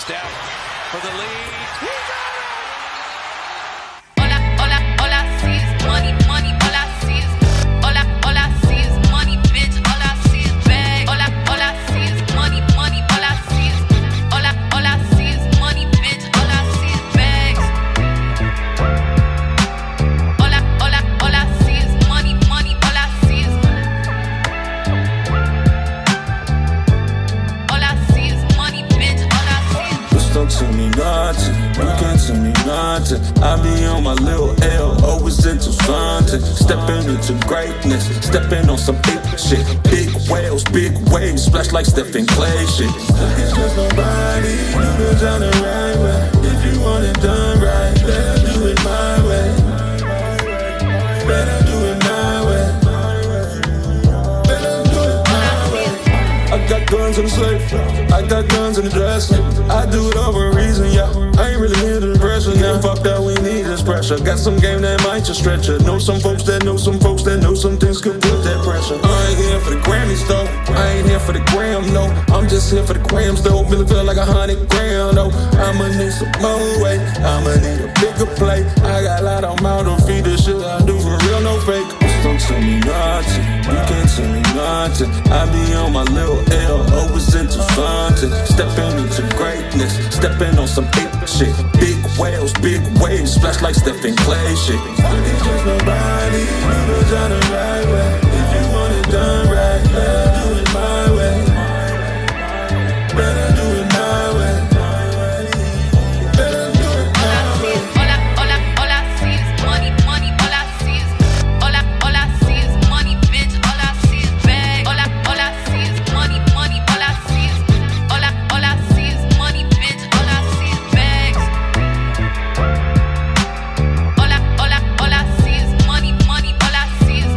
Steph for the lead. He got it! All I see is money, money. All I see is, all I see is money, bitch. All I see is bag. All I see is money, money. All I see is, all I see is money, bitch. All I see is bags. All I see is money, money. All I see is, all I see is money, bitch. All I see is. Just don't tell me nothing, you can't tell me nothing. I be on my little L, always into something. Stepping into greatness, stepping on some big shit. Big whales, big waves, splash like Steph and Klay shit. It's just nobody, do the job the right way. If you want it done right, better do it my way. Better do it my way. Better do it my way. I got guns in the safe, I got guns in the dresser. I do it over a reason, yeah. I ain't really here to impress her. Now fuck that, we need this pressure. Got some game that might just stretch her. Know some folks that know some folks that know some things could put that pressure. I ain't here for the Grammys though, I ain't here for the gram, no. I'm just here for the grams though. Really feel like 100 grand though. I'ma need some more weight, I'ma need a bigger plate. I got a lot on mouth to feed this shit I do for real, no fake. Just don't tell me nothing, you can't tell me nothing. I be on my little L, always into something. Stepping into greatness, stepping on some big shit. Big whales, big waves, splash like Steph and Klay shit. It's just nobody, do the job the right way. If you want it done right, better do it my way. Better do it my way. Better do it my way. All I see is money, money. All I see is, all I see is money, bitch. All I see is bag. All I see is money, money. All I see is, all I see is money, bitch. All I see is bags. All I see is money, money. All I see is,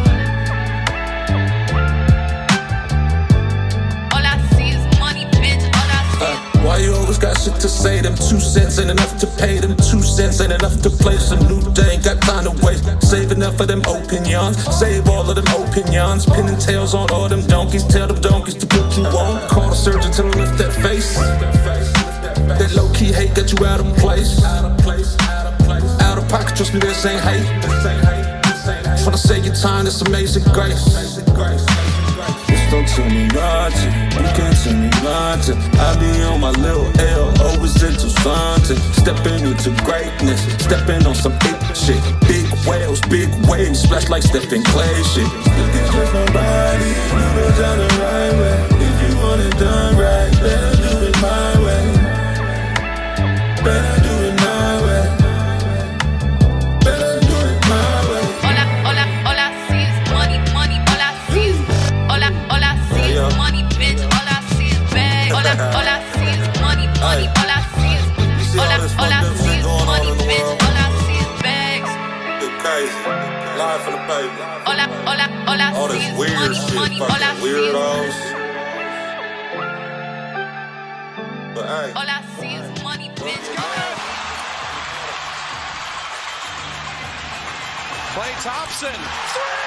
all I see is money, bitch. All I see is. Why you always got shit to say? Them 2 cents ain't enough to pay. Them 2 cents ain't enough to play some new day. Ain't got time to waste. Save enough for them opinions. Save all of them opinions. Pinning tails on all them donkeys. Tell them donkeys to put you on. Call the surgeon, tell them lift that face. That low-key hate got you out of place. Out of pocket, trust me, this ain't hate. Tryna save your time, this amazing grace. Just don't tell me nothing, you can't tell me nothing. I be on my little L, always into something. Stepping into greatness, stepping on some big shit. Big whales, big waves, splash like Steph and Klay shit. It's just nobody, do the job the right way. If you want it done right, better do it my way. Better do it my way. Better do it my way. All I see is money, money. All I see is, all I see is money, bitch. All I see is bag. All I see is money, money. All I see is, all I see is money, bitch. All I see is bags. Get crazy, live for the baby. All I All see this is weird money, shit, money. All I fucking see is, weirdos. But hey, all I see is money, bitch. Klay Thompson. 3!